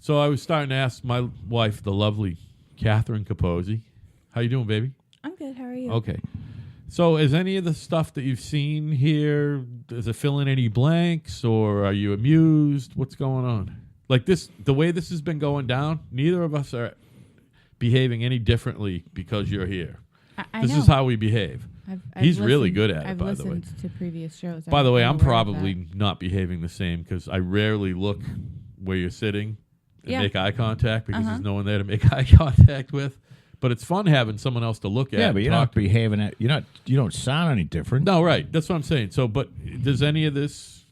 So I was starting to ask my wife, the lovely Catherine Capozzi. How you doing, baby? I'm good. How are you? Okay. So is any of the stuff that you've seen here, does it fill in any blanks, or are you amused? What's going on? Like this, the way this has been going down, neither of us are behaving any differently because you're here. I this know. is how we behave. He's really good at it, I've by the way. listened to previous shows. By the way, I'm probably not behaving the same because I rarely look where you're sitting and make eye contact because there's no one there to make eye contact with. But it's fun having someone else to look at. Yeah, but you're not behaving it. You don't sound any different. No, right. That's what I'm saying. So, but does any of this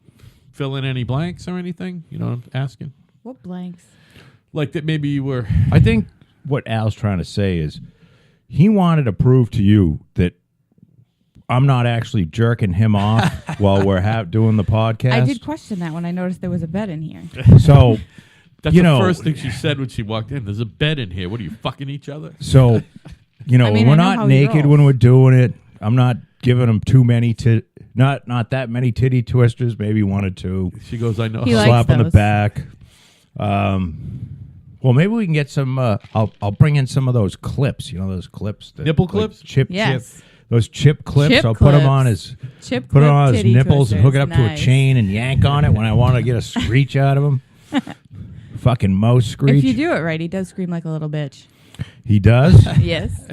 fill in any blanks or anything? You know what I'm asking? What blanks? Like that maybe you were... I think what Al's trying to say is he wanted to prove to you that I'm not actually jerking him off while we're doing the podcast. I did question that when I noticed there was a bed in here. So... That's the first thing she said when she walked in. There's a bed in here. What are you, fucking each other? So, we're not naked when we're doing it. I'm not giving him too many, not that many titty twisters, maybe one or two. She goes, I know. Slap on the back. Well, maybe we can get some, I'll bring in some of those clips. You know those clips? Nipple clips? Chip. Those chip clips. Chip I'll put them on his nipples and hook it up to a chain and yank on it when I want to get a screech out of him. Fucking Mo screech. If you do it right, he does scream like a little bitch. He does? Yes.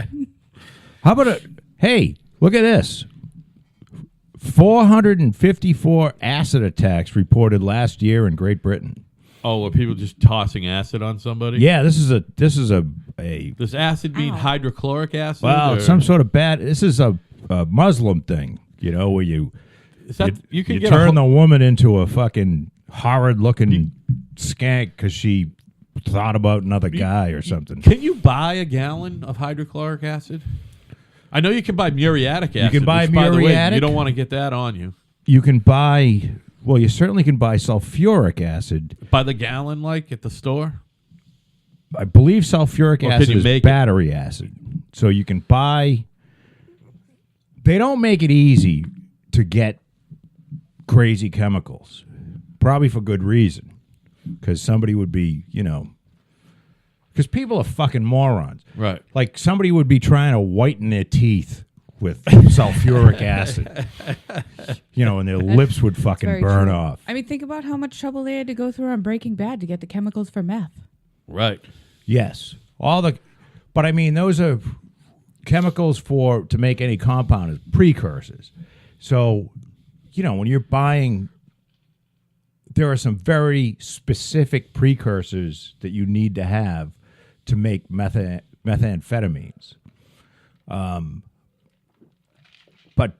How about hey, look at this. 454 acid attacks reported last year in Great Britain. Oh, are people just tossing acid on somebody? Yeah, this is a Does acid mean hydrochloric acid? Well, some sort of bad. This is a Muslim thing, where you turn the woman into a fucking horrid-looking skank because she thought about another guy or something. Can you buy a gallon of hydrochloric acid? I know you can buy muriatic acid. You can buy which, by the way, muriatic. you don't want to get that on you. You can buy... Well, you certainly can buy sulfuric acid. By the gallon, like, at the store? I believe sulfuric acid is battery acid. So you can buy... They don't make it easy to get crazy chemicals. Probably for good reason. Because somebody would be, Because people are fucking morons. Right. Like somebody would be trying to whiten their teeth with sulfuric acid. And their lips would fucking burn off. I mean, think about how much trouble they had to go through on Breaking Bad to get the chemicals for meth. Right. Yes. But I mean, those are chemicals to make any compound as precursors. So, when you're buying... There are some very specific precursors that you need to have to make methamphetamines. But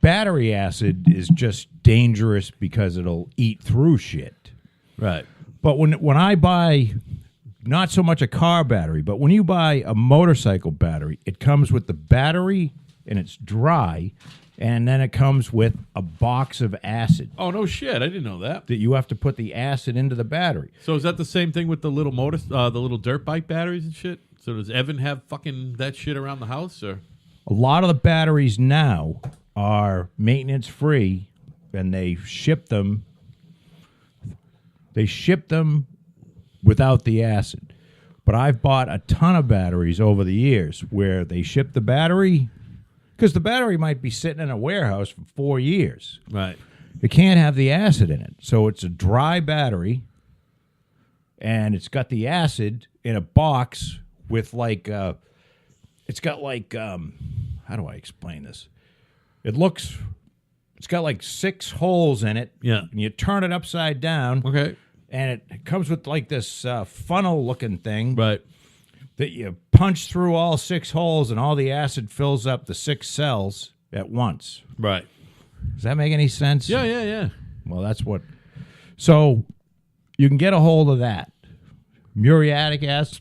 battery acid is just dangerous because it'll eat through shit. Right. But when I buy, not so much a car battery, but when you buy a motorcycle battery, it comes with the battery and it's dry. And then it comes with a box of acid. Oh, no shit. I didn't know that. That you have to put the acid into the battery. So is that the same thing with the little the little dirt bike batteries and shit? So does Evan have fucking that shit around the house? Or a lot of the batteries now are maintenance free, and they ship them. They ship them without the acid. But I've bought a ton of batteries over the years where they ship the battery. Because the battery might be sitting in a warehouse for 4 years. Right. It can't have the acid in it. So it's a dry battery, and it's got the acid in a box with how do I explain this? It's got like 6 holes in it. Yeah. And you turn it upside down. Okay. And it comes with like this funnel-looking thing. Right. That you punch through all 6 holes and all the acid fills up the 6 cells at once. Right. Does that make any sense? Yeah. Well, that's what... So, you can get a hold of that. Muriatic acid,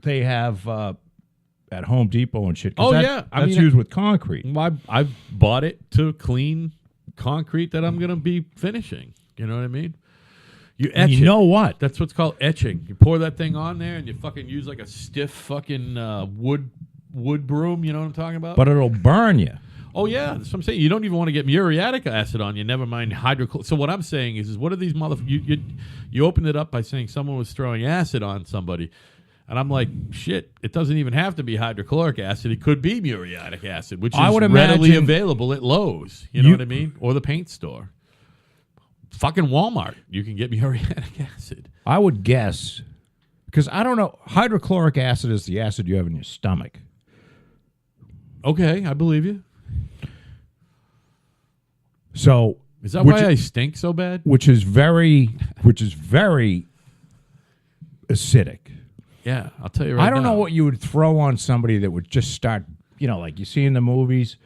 they have at Home Depot and shit. Yeah. That's used with concrete. I bought it to clean concrete that I'm going to be finishing. You know what I mean? You etch you know what? That's what's called etching. You pour that thing on there and you fucking use like a stiff fucking wood broom. You know what I'm talking about? But it'll burn you. Oh yeah, that's what I'm saying. You don't even want to get muriatic acid on you. Never mind hydrochloric. So what I'm saying is what are these you opened it up by saying someone was throwing acid on somebody, and I'm like, shit. It doesn't even have to be hydrochloric acid. It could be muriatic acid, which is I would readily imagine available at Lowe's. You know what I mean, or the paint store. Fucking Walmart, you can get muriatic acid. I would guess, because I don't know. Hydrochloric acid is the acid you have in your stomach. Okay, I believe you. So Is that why I stink so bad? which is very acidic. Yeah, I'll tell you right now. I don't know what you would throw on somebody that would just start, like you see in the movies,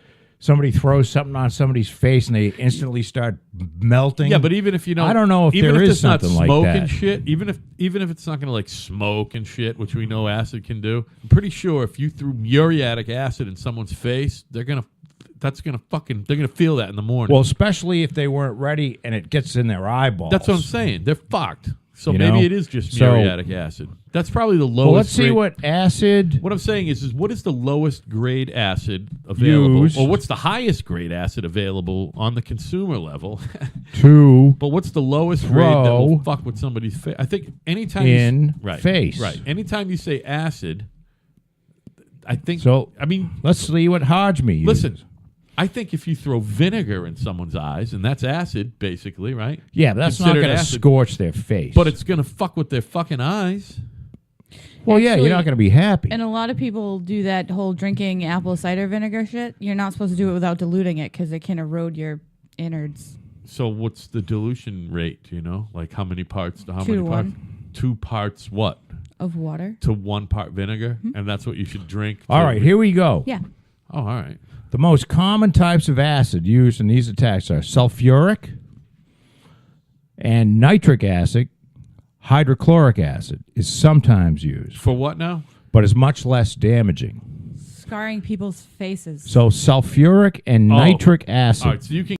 somebody throws something on somebody's face and they instantly start melting. Yeah, but even if you don't, I don't know if even there if is it's not something like smoke that. and shit, even if it's not going to like smoke and shit, which we know acid can do, I'm pretty sure if you threw muriatic acid in someone's face, they're gonna feel that in the morning. Well, especially if they weren't ready and it gets in their eyeballs. That's what I'm saying. They're fucked. So You maybe know? it is just So- muriatic acid. That's probably the lowest. Well, let's see grade. what acid. What I'm saying is what is the lowest grade acid available, Used. or what's the highest grade acid available on the consumer level? To But what's the lowest grade that will Throw fuck with somebody's face? I think anytime in right, face. right. Anytime you say acid, I think. So- I mean, let's see what Hodgme uses. listen. I think if you throw vinegar in someone's eyes, and that's acid, basically, right? Yeah, but that's not Considered going to acid. scorch their face. But it's gonna fuck with their fucking eyes. well, yeah, Actually- you're not going to be happy. And a lot of people do that whole drinking apple cider vinegar shit. You're not supposed to do it without diluting it because it can erode your innards. So what's the dilution rate? Do you know, like how many parts to how 2 many to parts? 1. 2 parts what Of water. to 1 part vinegar, and that's what you should drink. All right, here we go. Yeah. Oh, all right. The most common types of acid used in these attacks are sulfuric and nitric acid. Hydrochloric acid is sometimes used, For what now? but is much less damaging. Scarring people's faces. So sulfuric and Oh. nitric acid. All right, so you can